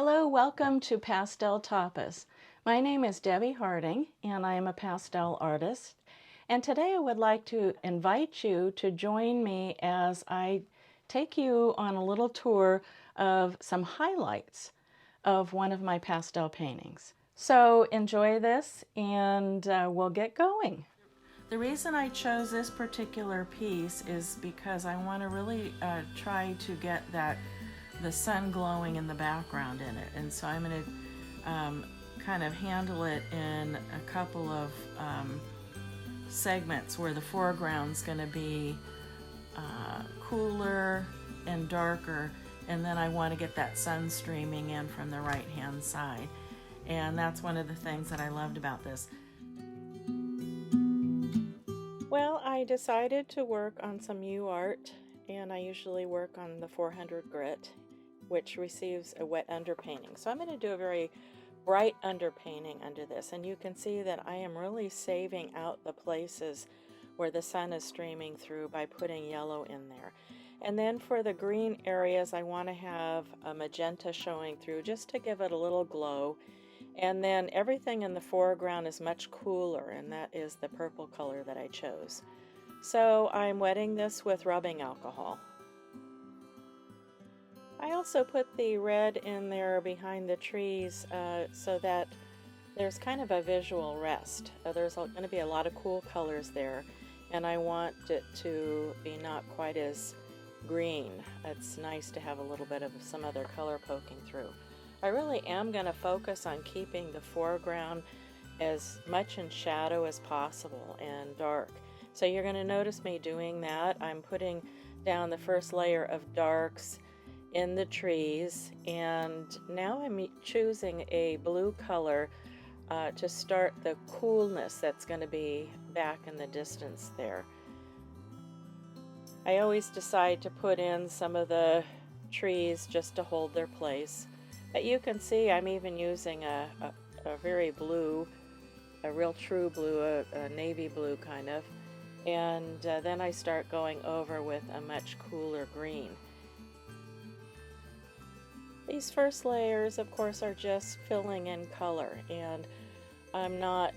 Hello, welcome to Pastel Tapas. My name is Debbie Harding and I am a pastel artist. And today I would like to invite you to join me as I take you on a little tour of some highlights of one of my pastel paintings. So enjoy this and we'll get going. The reason I chose this particular piece is because I want to really try to get the sun glowing in the background in it, and so I'm going to kind of handle it in a couple of segments where the foreground's going to be cooler and darker, and then I want to get that sun streaming in from the right hand side, and that's one of the things that I loved about this. Well, I decided to work on some UArt, and I usually work on the 400 grit, which receives a wet underpainting. So I'm going to do a very bright underpainting under this, and you can see that I am really saving out the places where the sun is streaming through by putting yellow in there. And then for the green areas, I want to have a magenta showing through just to give it a little glow. And then everything in the foreground is much cooler, and that is the purple color that I chose. So I'm wetting this with rubbing alcohol. I also put the red in there behind the trees so that there's kind of a visual rest. There's going to be a lot of cool colors there, and I want it to be not quite as green. It's nice to have a little bit of some other color poking through. I really am going to focus on keeping the foreground as much in shadow as possible and dark. So you're going to notice me doing that. I'm putting down the first layer of darks in the trees, and now I'm choosing a blue color to start the coolness that's going to be back in the distance there. I always decide to put in some of the trees just to hold their place. But you can see I'm even using a very blue, a real true blue, a navy blue kind of, and then I start going over with a much cooler green. These first layers, of course, are just filling in color, and I'm not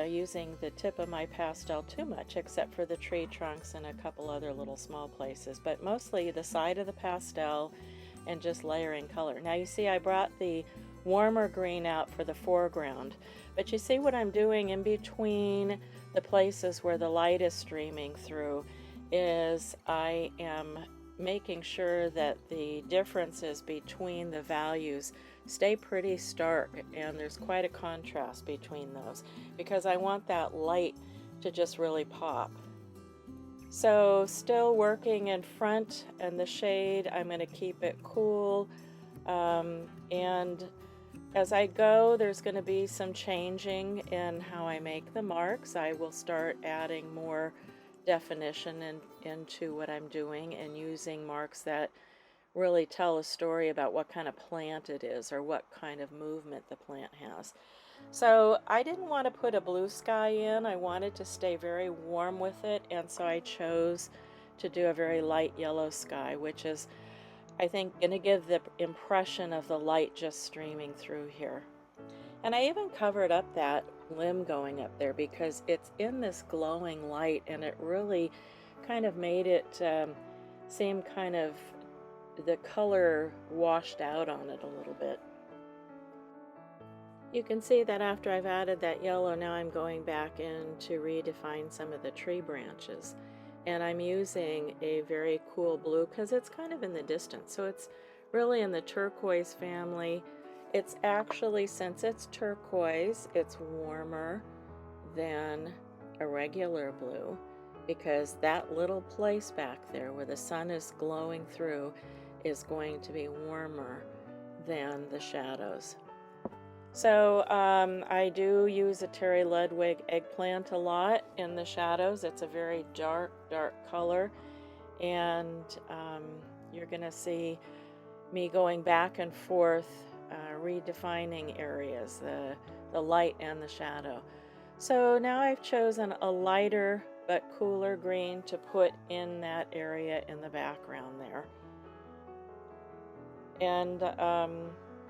using the tip of my pastel too much except for the tree trunks and a couple other little small places, but mostly the side of the pastel and just layering color. Now you see I brought the warmer green out for the foreground, but you see what I'm doing in between the places where the light is streaming through is I am making sure that the differences between the values stay pretty stark, and there's quite a contrast between those because I want that light to just really pop. So still working in front and the shade, I'm going to keep it cool, and as I go there's going to be some changing in how I make the marks. I will start adding more definition into what I'm doing and using marks that really tell a story about what kind of plant it is or what kind of movement the plant has. So I didn't want to put a blue sky in. I wanted to stay very warm with it, and so I chose to do a very light yellow sky, which is, I think, going to give the impression of the light just streaming through here. And I even covered up that limb going up there because it's in this glowing light, and it really kind of made it seem kind of the color washed out on it a little bit. You can see that after I've added that yellow, now I'm going back in to redefine some of the tree branches. And I'm using a very cool blue because it's kind of in the distance. So it's really in the turquoise family. It's actually, since it's turquoise, it's warmer than a regular blue because that little place back there where the sun is glowing through is going to be warmer than the shadows. So I do use a Terry Ludwig eggplant a lot in the shadows. It's a very dark color, and you're going to see me going back and forth redefining areas, the light and the shadow. So now I've chosen a lighter but cooler green to put in that area in the background there. And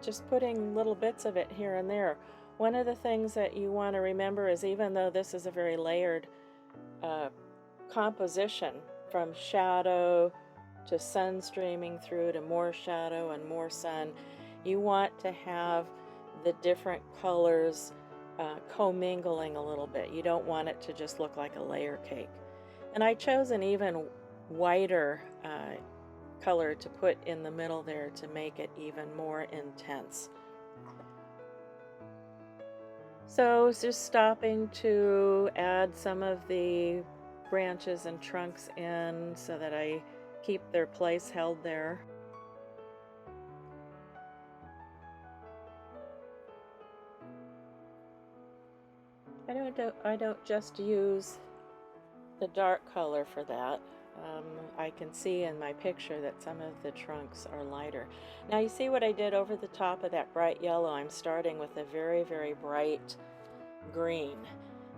just putting little bits of it here and there. One of the things that you want to remember is, even though this is a very layered uh, composition, from shadow to sun streaming through to more shadow and more sun, you want to have the different colors commingling a little bit. You don't want it to just look like a layer cake. And I chose an even whiter color to put in the middle there to make it even more intense. So just stopping to add some of the branches and trunks in so that I keep their place held there. I don't just use the dark color for that. I can see in my picture that some of the trunks are lighter. Now you see what I did over the top of that bright yellow? I'm starting with a very, very bright green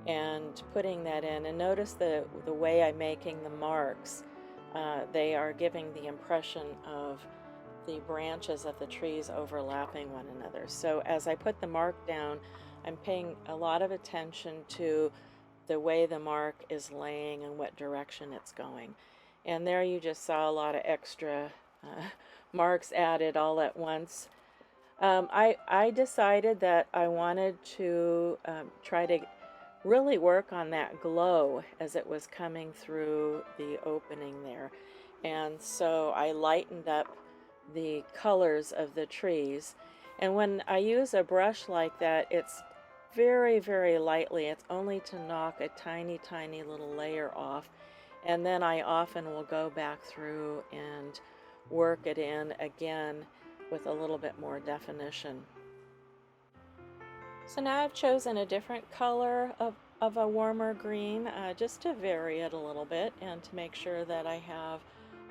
and putting that in. And notice the way I'm making the marks. They are giving the impression of the branches of the trees overlapping one another. So as I put the mark down, I'm paying a lot of attention to the way the mark is laying and what direction it's going. And there you just saw a lot of extra marks added all at once. I decided that I wanted to try to really work on that glow as it was coming through the opening there. And so I lightened up the colors of the trees. And when I use a brush like that, it's very, very lightly. It's only to knock a tiny, tiny little layer off. And then I often will go back through and work it in again with a little bit more definition. So now I've chosen a different color of a warmer green, just to vary it a little bit and to make sure that I have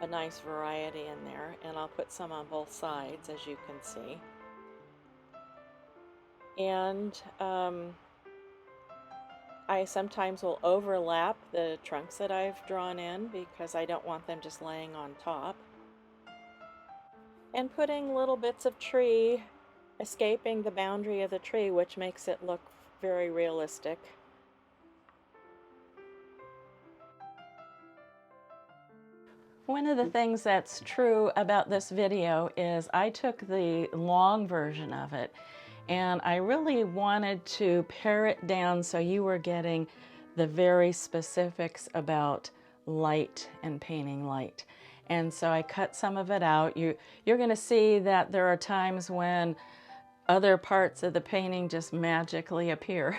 a nice variety in there. And I'll put some on both sides, as you can see. And I sometimes will overlap the trunks that I've drawn in because I don't want them just laying on top. And putting little bits of tree escaping the boundary of the tree, which makes it look very realistic. One of the things that's true about this video is I took the long version of it and I really wanted to pare it down so you were getting the very specifics about light and painting light. And so I cut some of it out. You're going to see that there are times when other parts of the painting just magically appear.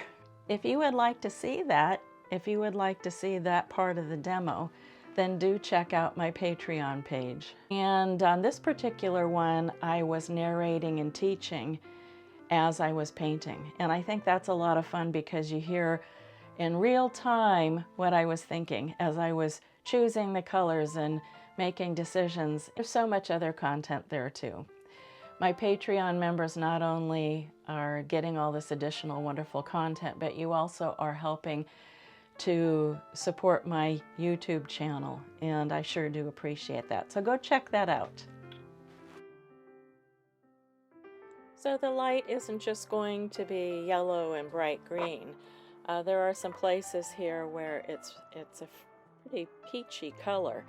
If you would like to see that, if you would like to see that part of the demo, then do check out my Patreon page. And on this particular one, I was narrating and teaching as I was painting. And I think that's a lot of fun because you hear in real time what I was thinking as I was choosing the colors and making decisions. There's so much other content there too. My Patreon members not only are getting all this additional wonderful content, but you also are helping to support my YouTube channel, and I sure do appreciate that. So go check that out. So the light isn't just going to be yellow and bright green. There are some places here where it's a pretty peachy color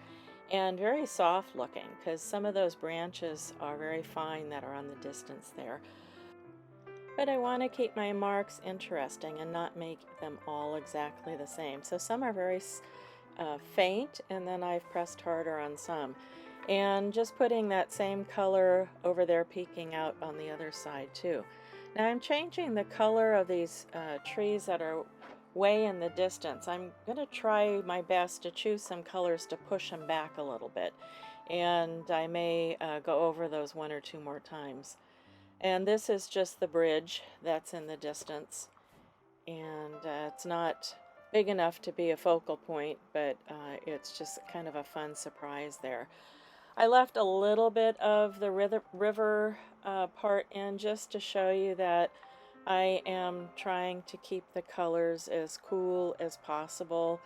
and very soft looking because some of those branches are very fine that are on the distance there. But I want to keep my marks interesting and not make them all exactly the same. So some are very faint, and then I've pressed harder on some. And just putting that same color over there peeking out on the other side too. Now I'm changing the color of these trees that are way in the distance. I'm going to try my best to choose some colors to push them back a little bit. And I may go over those one or two more times. And this is just the bridge that's in the distance. And it's not big enough to be a focal point, but it's just kind of a fun surprise there. I left a little bit of the river part in just to show you that I am trying to keep the colors as cool as possible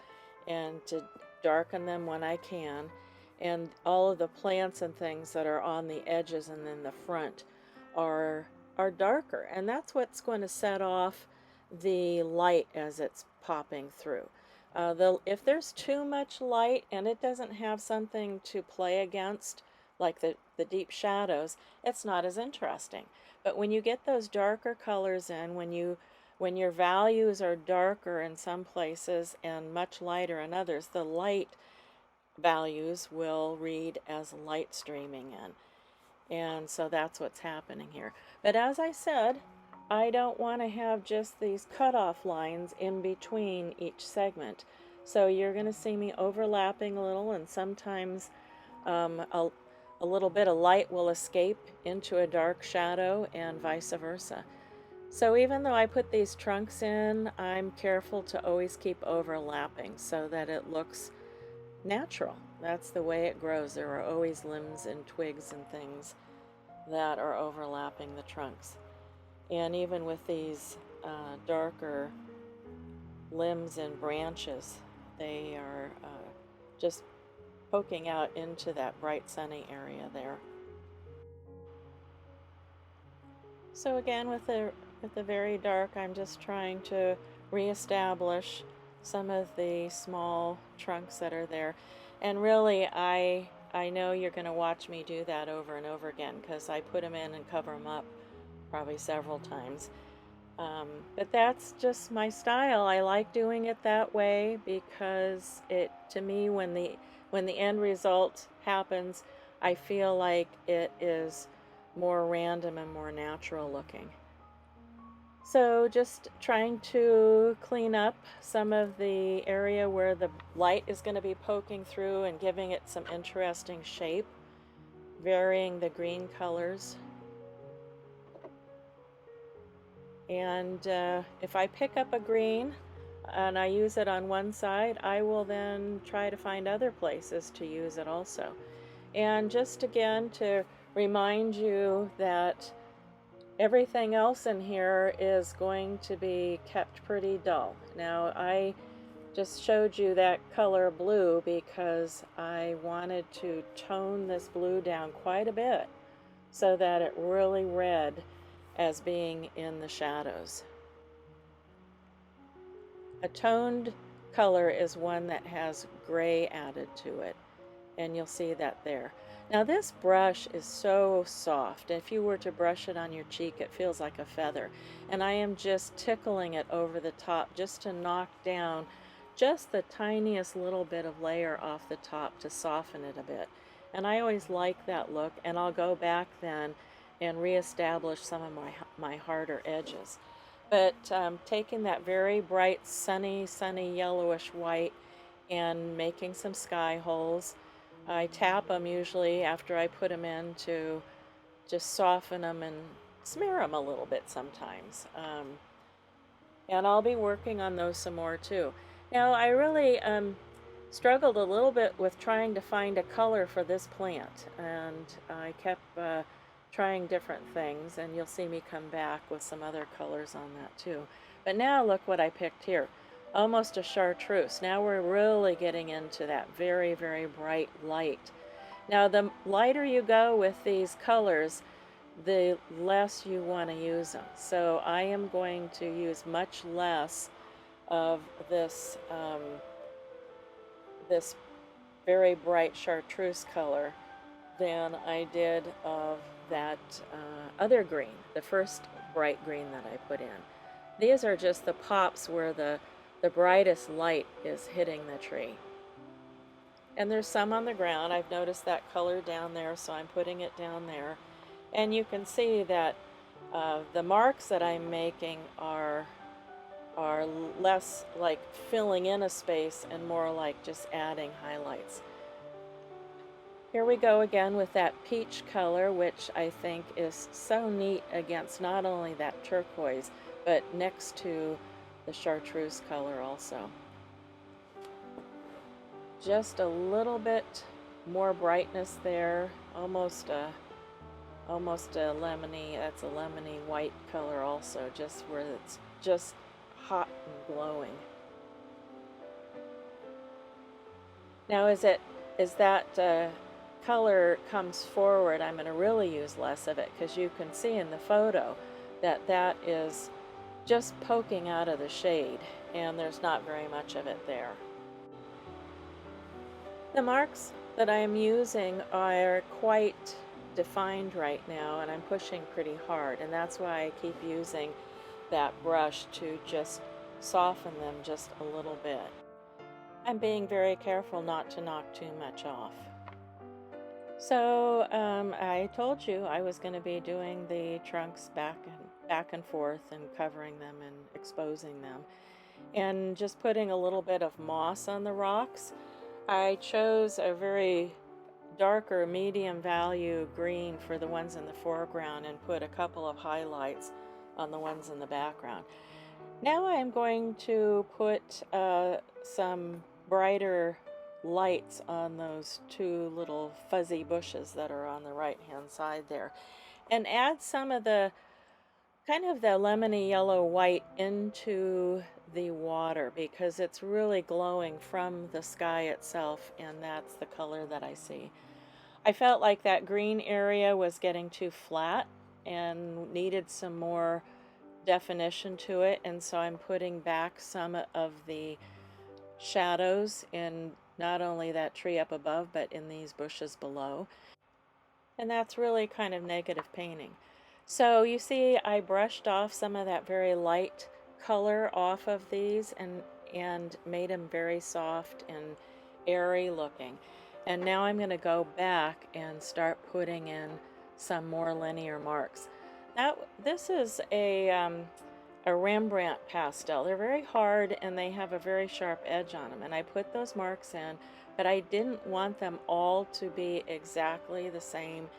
and to darken them when I can. And all of the plants and things that are on the edges and in the front are are darker, and that's what's going to set off the light as it's popping through. If there's too much light and it doesn't have something to play against, like the deep shadows, it's not as interesting. But when you get those darker colors in, when your values are darker in some places and much lighter in others, the light values will read as light streaming in. And so that's what's happening here. But as I said, I don't want to have just these cutoff lines in between each segment. So you're going to see me overlapping a little, and sometimes a little bit of light will escape into a dark shadow and vice versa. So even though I put these trunks in, I'm careful to always keep overlapping so that it looks natural. That's the way it grows. There are always limbs and twigs and things that are overlapping the trunks. And even with these darker limbs and branches, they are just poking out into that bright sunny area there. So again, with the very dark, I'm just trying to reestablish some of the small trunks that are there. And really, I know you're going to watch me do that over and over again because I put them in and cover them up probably several times. But that's just my style. I like doing it that way because to me, when the end result happens, I feel like it is more random and more natural looking. So just trying to clean up some of the area where the light is going to be poking through and giving it some interesting shape, varying the green colors. And if I pick up a green and I use it on one side, I will then try to find other places to use it also. And just again to remind you that everything else in here is going to be kept pretty dull. Now I just showed you that color blue because I wanted to tone this blue down quite a bit so that it really read as being in the shadows. A toned color is one that has gray added to it, and you'll see that there. Now this brush is so soft. If you were to brush it on your cheek, it feels like a feather. And I am just tickling it over the top just to knock down just the tiniest little bit of layer off the top to soften it a bit. And I always like that look, and I'll go back then and reestablish some of my harder edges. But taking that very bright, sunny yellowish white and making some sky holes. I tap them usually after I put them in to just soften them and smear them a little bit sometimes. And I'll be working on those some more too. Now, I really struggled a little bit with trying to find a color for this plant, and I kept trying different things, and you'll see me come back with some other colors on that too. But now look what I picked here. Almost a chartreuse. Now we're really getting into that very, very bright light. Now the lighter you go with these colors, the less you want to use them. So I am going to use much less of this this very bright chartreuse color than I did of that other green, the first bright green that I put in. These are just the pops where the brightest light is hitting the tree. And there's some on the ground. I've noticed that color down there, so I'm putting it down there. And you can see that the marks that I'm making are less like filling in a space and more like just adding highlights. Here we go again with that peach color, which I think is so neat against not only that turquoise, but next to the chartreuse color also. Just a little bit more brightness there, almost a lemony, that's a lemony white color also, just where it's just hot and glowing. Now is that color comes forward, I'm going to really use less of it, because you can see in the photo that that is just poking out of the shade and there's not very much of it there. The marks that I am using are quite defined right now, and I'm pushing pretty hard, and that's why I keep using that brush to just soften them just a little bit. I'm being very careful not to knock too much off. So I told you I was going to be doing the trunks back and forth and covering them and exposing them, and just putting a little bit of moss on the rocks. I chose a very darker medium value green for the ones in the foreground and put a couple of highlights on the ones in the background. Now I'm going to put some brighter lights on those two little fuzzy bushes that are on the right hand side there, and add some of the kind of the lemony yellow white into the water, because it's really glowing from the sky itself, and that's the color that I see. I felt like that green area was getting too flat and needed some more definition to it, and so I'm putting back some of the shadows in not only that tree up above but in these bushes below, and that's really kind of negative painting. So you see I brushed off some of that very light color off of these and made them very soft and airy looking. And now I'm going to go back and start putting in some more linear marks. This is a Rembrandt pastel. They're very hard and they have a very sharp edge on them, and I put those marks in, but I didn't want them all to be exactly the same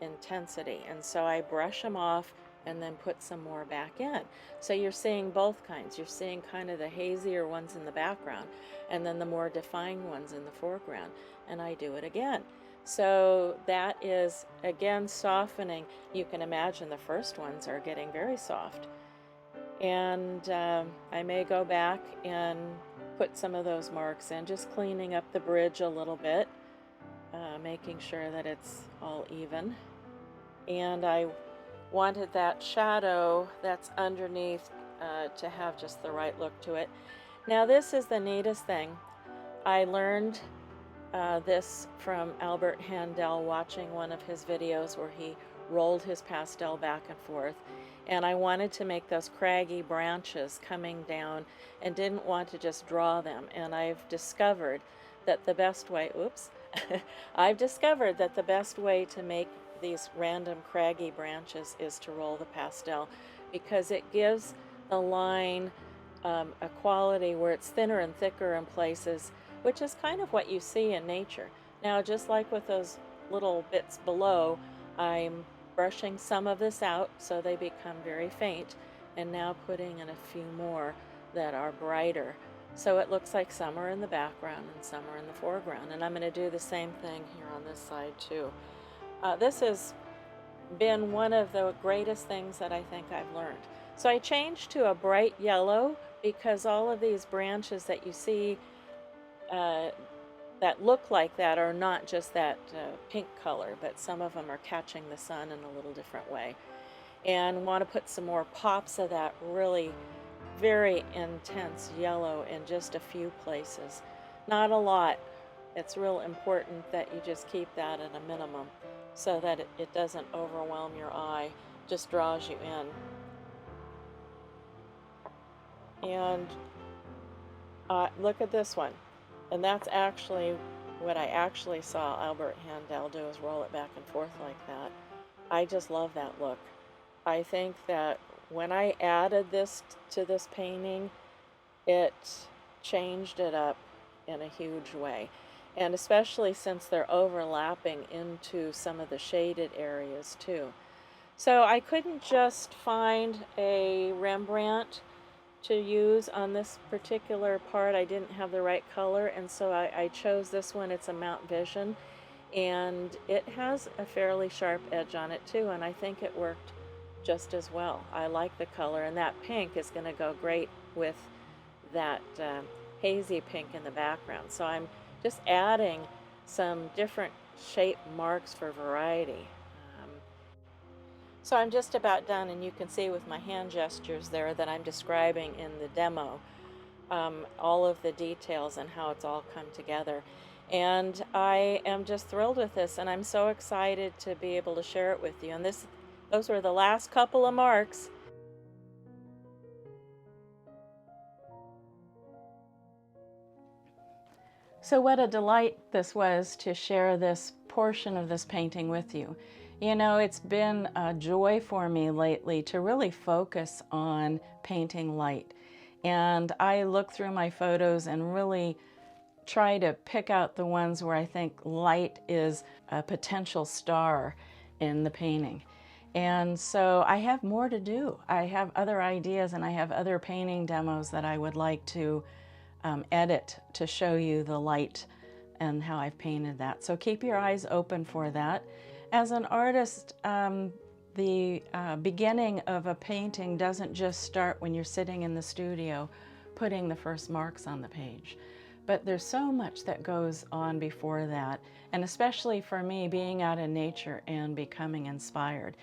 intensity, and so I brush them off and then put some more back in. So you're seeing both kinds. You're seeing kind of the hazier ones in the background and then the more defined ones in the foreground, and I do it again. So that is again softening. You can imagine the first ones are getting very soft, and I may go back and put some of those marks in, just cleaning up the bridge a little bit, making sure that it's all even. And I wanted that shadow that's underneath to have just the right look to it. Now this is the neatest thing. I learned this from Albert Handel, watching one of his videos where he rolled his pastel back and forth, and I wanted to make those craggy branches coming down and didn't want to just draw them. And I've discovered that the best way, I've discovered that the best way to make these random craggy branches is to roll the pastel, because it gives the line a quality where it's thinner and thicker in places, which is kind of what you see in nature. Now, just like with those little bits below, I'm brushing some of this out so they become very faint, and now putting in a few more that are brighter, so it looks like some are in the background and some are in the foreground. And I'm going to do the same thing here on this side too. This has been one of the greatest things that I think I've learned. So I changed to a bright yellow, because all of these branches that you see that look like that are not just that pink color, but some of them are catching the sun in a little different way. And want to put some more pops of that really very intense yellow in just a few places. Not a lot. It's real important that you just keep that at a minimum so that it doesn't overwhelm your eye, just draws you in. And look at this one. And that's actually what I actually saw Albert Handel do, is roll it back and forth like that. I just love that look. I think that when I added this to this painting, it changed it up in a huge way. And especially since they're overlapping into some of the shaded areas too. So I couldn't just find a Rembrandt to use on this particular part. I didn't have the right color, and so I chose this one. It's a Mount Vision, and it has a fairly sharp edge on it too, and I think it worked just as well. I like the color, and that pink is going to go great with that hazy pink in the background. So I'm just adding some different shape marks for variety. Um, so I'm just about done, and you can see with my hand gestures there that I'm describing in the demo all of the details and how it's all come together. And I am just thrilled with this, and I'm so excited to be able to share it with you. And those were the last couple of marks. So what a delight this was to share this portion of this painting with you. You know, it's been a joy for me lately to really focus on painting light. And I look through my photos and really try to pick out the ones where I think light is a potential star in the painting. And so I have more to do. I have other ideas, and I have other painting demos that I would like to edit to show you the light and how I've painted that. So keep your eyes open for that. As an artist, the beginning of a painting doesn't just start when you're sitting in the studio putting the first marks on the page. But there's so much that goes on before that, and especially for me, being out in nature and becoming inspired.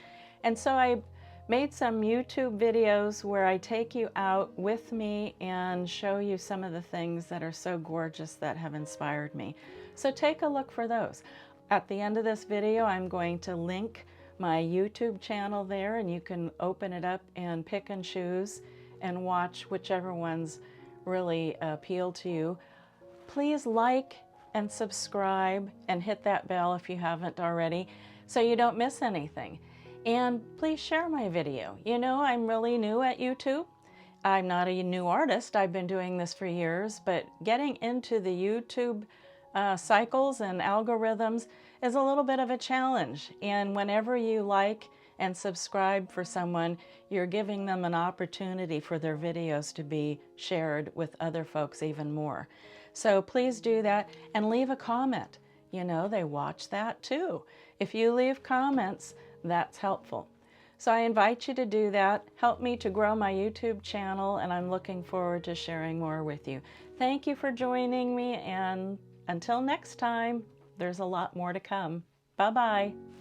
And so I made some YouTube videos where I take you out with me and show you some of the things that are so gorgeous that have inspired me. So take a look for those. At the end of this video, I'm going to link my YouTube channel there, and you can open it up and pick and choose and watch whichever ones really appeal to you. Please like and subscribe and hit that bell if you haven't already so you don't miss anything. And please share my video. You know, I'm really new at YouTube. I'm not a new artist. I've been doing this for years, but getting into the YouTube cycles and algorithms is a little bit of a challenge. And whenever you like and subscribe for someone, you're giving them an opportunity for their videos to be shared with other folks even more. So please do that and leave a comment. You know, they watch that too. If you leave comments, that's helpful. So I invite you to do that. Help me to grow my YouTube channel, and I'm looking forward to sharing more with you. Thank you for joining me, and until next time, there's a lot more to come. Bye-bye.